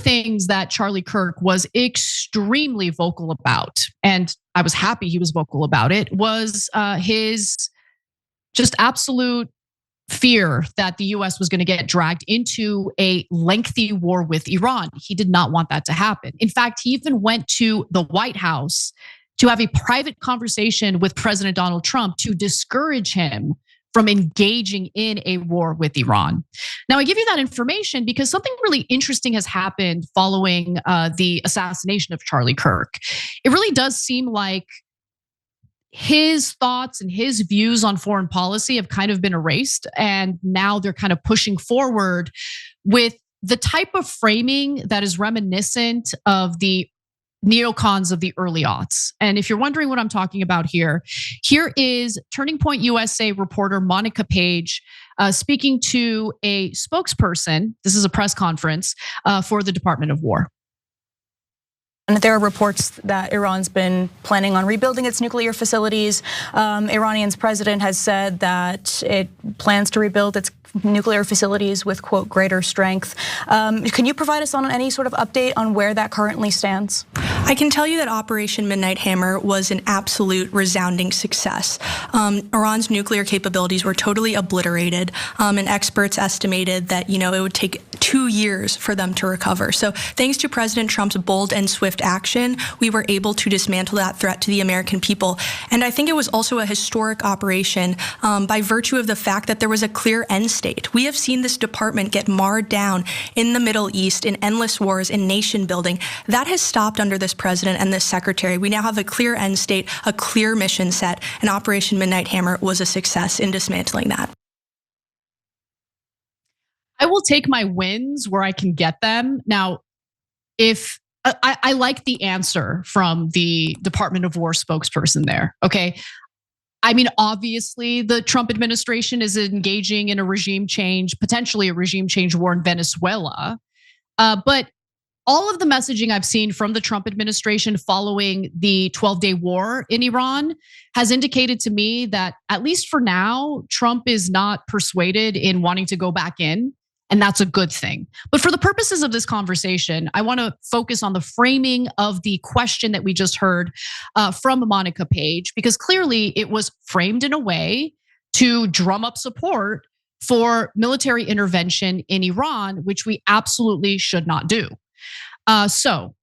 things that Charlie Kirk was extremely vocal about, and I was happy he was vocal about it, was his just absolute fear that the US was going to get dragged into a lengthy war with Iran. He did not want that to happen. In fact, he even went to the White House to have a private conversation with President Donald Trump to discourage him from engaging in a war with Iran. Now, I give you that information because something really interesting has happened following the assassination of Charlie Kirk. It really does seem like his thoughts and his views on foreign policy have kind of been erased. And now they're kind of pushing forward with the type of framing that is reminiscent of the neocons of the early aughts. And if you're wondering what I'm talking about here is Turning Point USA reporter Monica Page speaking to a spokesperson. This is a press conference for the Department of War. And there are reports that Iran's been planning on rebuilding its nuclear facilities. Iranian's president has said that it plans to rebuild its nuclear facilities with, quote, greater strength. Can you provide us on any sort of update on where that currently stands? I can tell you that Operation Midnight Hammer was an absolute resounding success. Iran's nuclear capabilities were totally obliterated, and experts estimated that it would take 2 years for them to recover. So thanks to President Trump's bold and swift action, we were able to dismantle that threat to the American people. And I think it was also a historic operation by virtue of the fact that there was a clear end state. We have seen this department get marred down in the Middle East in endless wars and nation building. That has stopped under this president and this secretary. We now have a clear end state, a clear mission set, and Operation Midnight Hammer was a success in dismantling that. I will take my wins where I can get them. Now, if I like the answer from the Department of War spokesperson there, okay? I mean, obviously, the Trump administration is engaging in a regime change, potentially a regime change war in Venezuela. But all of the messaging I've seen from the Trump administration following the 12-day war in Iran has indicated to me that, at least for now, Trump is not persuaded in wanting to go back in. And that's a good thing. But for the purposes of this conversation, I want to focus on the framing of the question that we just heard from Monica Page, because clearly it was framed in a way to drum up support for military intervention in Iran, which we absolutely should not do. So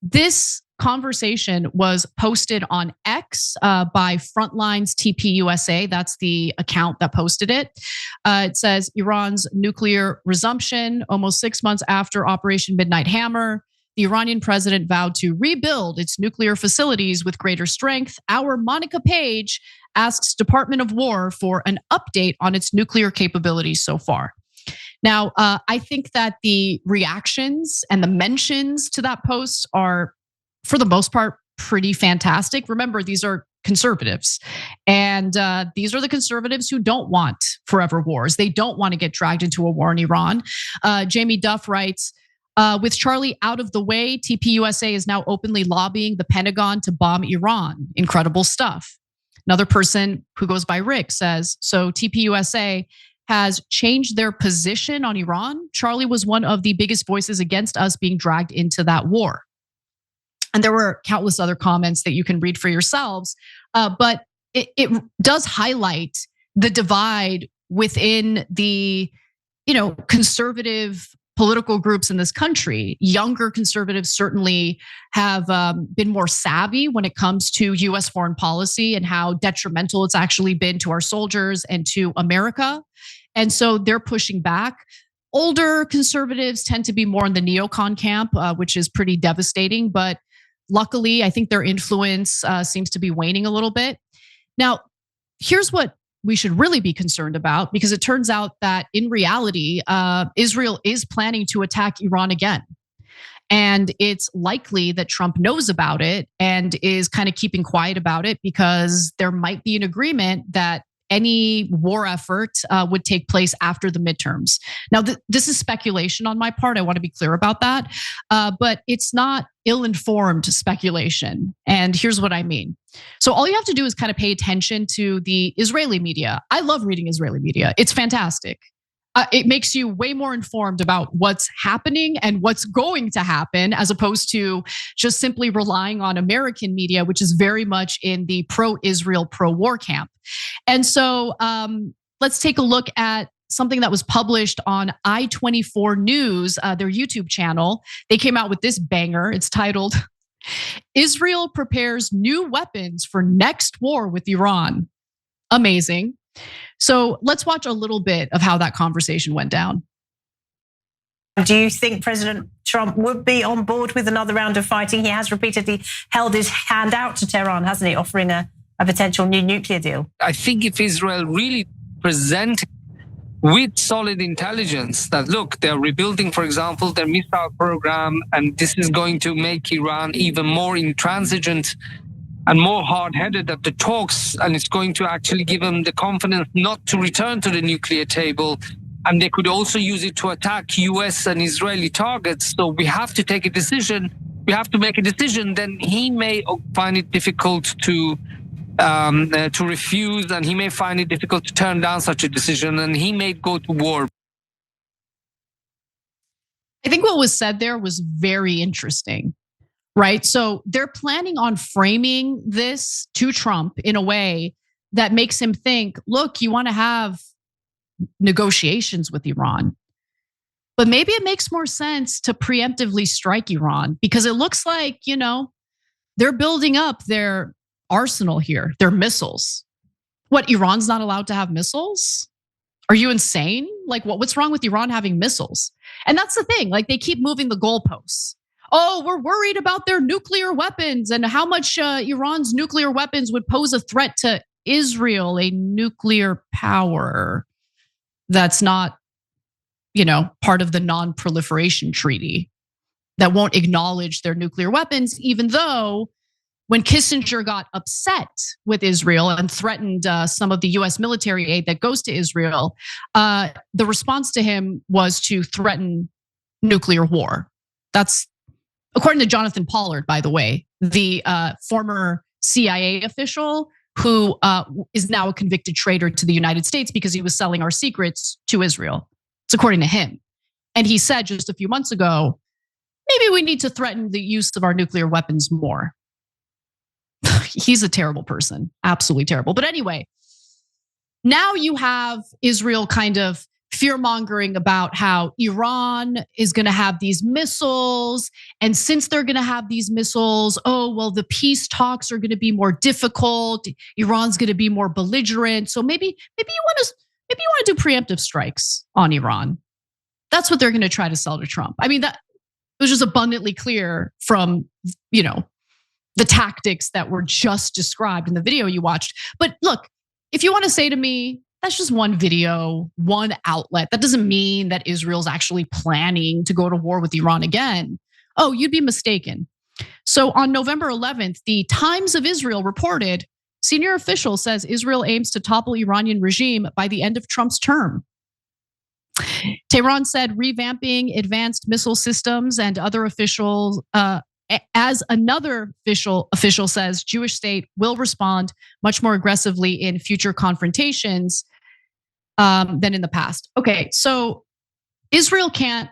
this conversation was posted on X by Frontline's TPUSA. That's the account that posted it. It says Iran's nuclear resumption almost 6 months after Operation Midnight Hammer. The Iranian president vowed to rebuild its nuclear facilities with greater strength. Our Monica Page asks Department of War for an update on its nuclear capabilities so far. Now, I think that the reactions and the mentions to that post are, for the most part, pretty fantastic. Remember, these are conservatives. And these are the conservatives who don't want forever wars. They don't want to get dragged into a war in Iran. Jamie Duff writes, with Charlie out of the way, TPUSA is now openly lobbying the Pentagon to bomb Iran. Incredible stuff. Another person who goes by Rick says, so TPUSA has changed their position on Iran. Charlie was one of the biggest voices against us being dragged into that war. And there were countless other comments that you can read for yourselves. But it does highlight the divide within the, conservative political groups in this country. Younger conservatives certainly have been more savvy when it comes to US foreign policy and how detrimental it's actually been to our soldiers and to America. And so they're pushing back. Older conservatives tend to be more in the neocon camp, which is pretty devastating. But luckily, I think their influence seems to be waning a little bit. Now, here's what we should really be concerned about, because it turns out that in reality, Israel is planning to attack Iran again. And it's likely that Trump knows about it and is kind of keeping quiet about it because there might be an agreement that any war effort would take place after the midterms. Now, this is speculation on my part. I want to be clear about that. But it's not ill-informed speculation. And here's what I mean. So all you have to do is kind of pay attention to the Israeli media. I love reading Israeli media. It's fantastic. It makes you way more informed about what's happening and what's going to happen, as opposed to just simply relying on American media, which is very much in the pro-Israel, pro-war camp. And so let's take a look at something that was published on I-24 News, their YouTube channel. They came out with this banger. It's titled, "Israel Prepares New Weapons for Next War with Iran." Amazing. So let's watch a little bit of how that conversation went down. Do you think President Trump would be on board with another round of fighting? He has repeatedly held his hand out to Tehran, hasn't he, offering a potential new nuclear deal? I think if Israel really present with solid intelligence that, look, they're rebuilding, for example, their missile program, and this is going to make Iran even more intransigent and more hard-headed at the talks, and it's going to actually give them the confidence not to return to the nuclear table. And they could also use it to attack US and Israeli targets. So we have to take a decision. We have to make a decision. Then he may find it difficult to refuse, and he may find it difficult to turn down such a decision, and he may go to war. I think what was said there was very interesting. Right? So they're planning on framing this to Trump in a way that makes him think, look, you want to have negotiations with Iran, but maybe it makes more sense to preemptively strike Iran, because it looks like, they're building up their arsenal here, their missiles. What, Iran's not allowed to have missiles? Are you insane? Like, what's wrong with Iran having missiles? And that's the thing, like, they keep moving the goalposts. Oh, we're worried about their nuclear weapons and how much Iran's nuclear weapons would pose a threat to Israel, a nuclear power that's not, part of the non-proliferation treaty, that won't acknowledge their nuclear weapons, even though when Kissinger got upset with Israel and threatened some of the US military aid that goes to Israel, the response to him was to threaten nuclear war. That's according to Jonathan Pollard, by the way, the former CIA official who is now a convicted traitor to the United States because he was selling our secrets to Israel. It's according to him. And he said just a few months ago, maybe we need to threaten the use of our nuclear weapons more. He's a terrible person, absolutely terrible. But anyway, now you have Israel kind of fear-mongering about how Iran is going to have these missiles. And since they're going to have these missiles, the peace talks are going to be more difficult. Iran's going to be more belligerent. So maybe you want to do preemptive strikes on Iran. That's what they're going to try to sell to Trump. I mean, that it was just abundantly clear from, the tactics that were just described in the video you watched. But look, if you want to say to me, that's just one video, one outlet, that doesn't mean that Israel's actually planning to go to war with Iran again. Oh, you'd be mistaken. So on November 11th, the Times of Israel reported, senior official says Israel aims to topple Iranian regime by the end of Trump's term. Tehran said revamping advanced missile systems, and other officials, as another official says, Jewish state will respond much more aggressively in future confrontations than in the past. Okay, so Israel can't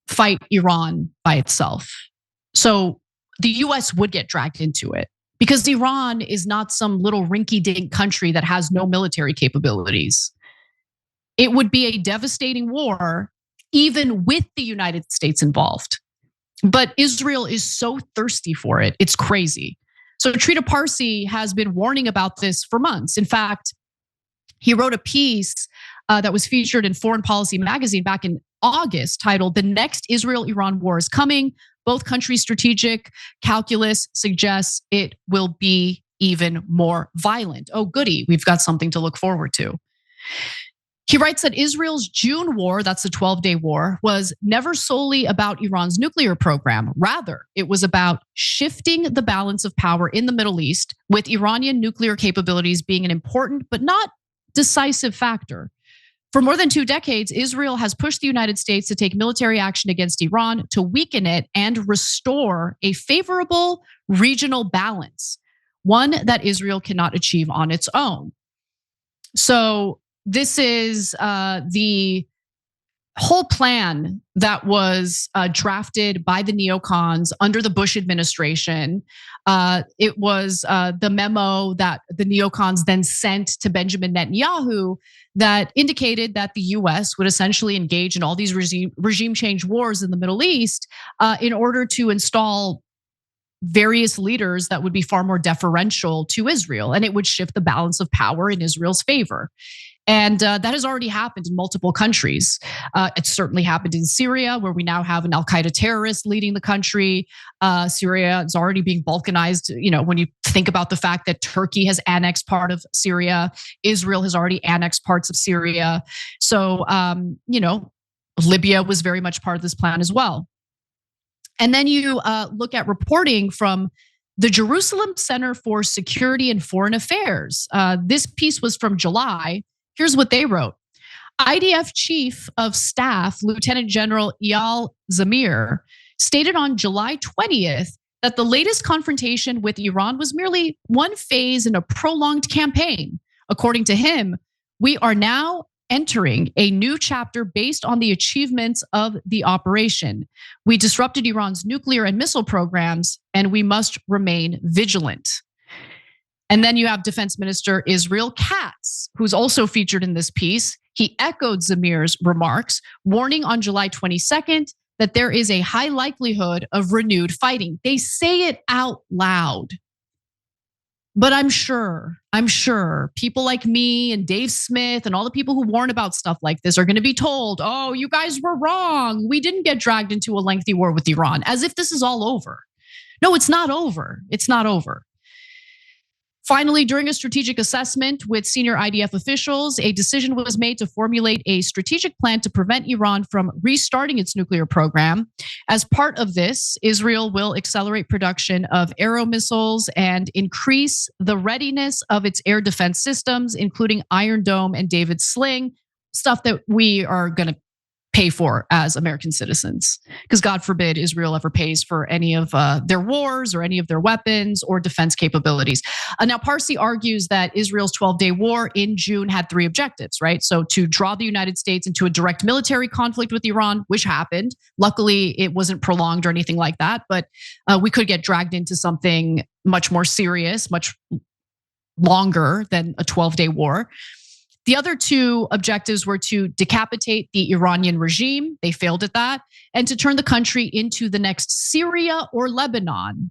fight Iran by itself. So the US would get dragged into it because Iran is not some little rinky-dink country that has no military capabilities. It would be a devastating war, even with the United States involved. But Israel is so thirsty for it, it's crazy. So Trita Parsi has been warning about this for months. In fact, he wrote a piece that was featured in Foreign Policy magazine back in August titled, "The Next Israel-Iran War is Coming. Both countries' strategic calculus suggests it will be even more violent." Oh, goody, we've got something to look forward to. He writes that Israel's June war, that's the 12-day war, was never solely about Iran's nuclear program. Rather, it was about shifting the balance of power in the Middle East, with Iranian nuclear capabilities being an important but not decisive factor. For more than 2 decades, Israel has pushed the United States to take military action against Iran to weaken it and restore a favorable regional balance, one that Israel cannot achieve on its own. So this is the whole plan that was drafted by the neocons under the Bush administration. It was the memo that the neocons then sent to Benjamin Netanyahu that indicated that the US would essentially engage in all these regime change wars in the Middle East in order to install various leaders that would be far more deferential to Israel, and it would shift the balance of power in Israel's favor. And that has already happened in multiple countries. It certainly happened in Syria, where we now have an Al-Qaeda terrorist leading the country. Syria is already being balkanized. When you think about the fact that Turkey has annexed part of Syria, Israel has already annexed parts of Syria. So, Libya was very much part of this plan as well. And then you look at reporting from the Jerusalem Center for Security and Foreign Affairs. This piece was from July. Here's what they wrote. IDF Chief of Staff, Lieutenant General Eyal Zamir, stated on July 20th that the latest confrontation with Iran was merely one phase in a prolonged campaign. According to him, we are now entering a new chapter based on the achievements of the operation. We disrupted Iran's nuclear and missile programs, and we must remain vigilant. And then you have Defense Minister Israel Katz, who's also featured in this piece. He echoed Zamir's remarks, warning on July 22nd that there is a high likelihood of renewed fighting. They say it out loud. But I'm sure people like me and Dave Smith and all the people who warn about stuff like this are going to be told, oh, you guys were wrong. We didn't get dragged into a lengthy war with Iran, as if this is all over. No, it's not over. It's not over. Finally, during a strategic assessment with senior IDF officials, a decision was made to formulate a strategic plan to prevent Iran from restarting its nuclear program. As part of this, Israel will accelerate production of Arrow missiles and increase the readiness of its air defense systems, including Iron Dome and David Sling, stuff that we are going to pay for as American citizens. Because God forbid Israel ever pays for any of their wars or any of their weapons or defense capabilities. Now, Parsi argues that Israel's 12-day war in June had three objectives, right? So to draw the United States into a direct military conflict with Iran, which happened. Luckily, it wasn't prolonged or anything like that, but we could get dragged into something much more serious, much longer than a 12-day war. The other two objectives were to decapitate the Iranian regime. They failed at that. And to turn the country into the next Syria or Lebanon.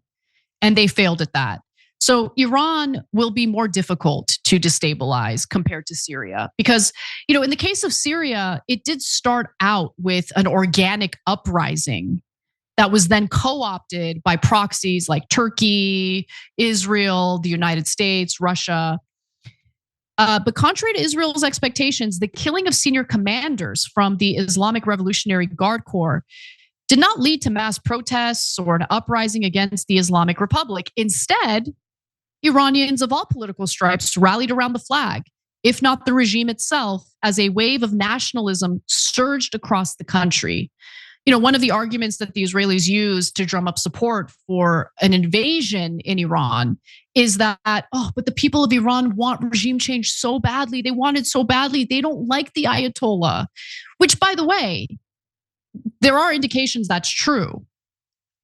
And they failed at that. So Iran will be more difficult to destabilize compared to Syria. Because, in the case of Syria, it did start out with an organic uprising that was then co-opted by proxies like Turkey, Israel, the United States, Russia. But contrary to Israel's expectations, the killing of senior commanders from the Islamic Revolutionary Guard Corps did not lead to mass protests or an uprising against the Islamic Republic. Instead, Iranians of all political stripes rallied around the flag, if not the regime itself, as a wave of nationalism surged across the country. One of the arguments that the Israelis use to drum up support for an invasion in Iran is that, but the people of Iran want regime change so badly. They want it so badly. They don't like the Ayatollah, which, by the way, there are indications that's true.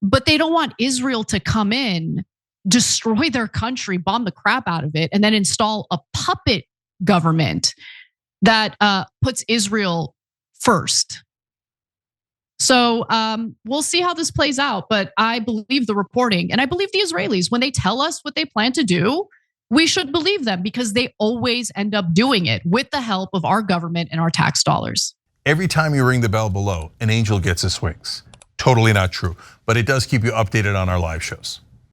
But they don't want Israel to come in, destroy their country, bomb the crap out of it, and then install a puppet government that puts Israel first. So we'll see how this plays out, but I believe the reporting and I believe the Israelis. When they tell us what they plan to do, we should believe them because they always end up doing it with the help of our government and our tax dollars. Every time you ring the bell below, an angel gets his wings. Totally not true, but it does keep you updated on our live shows.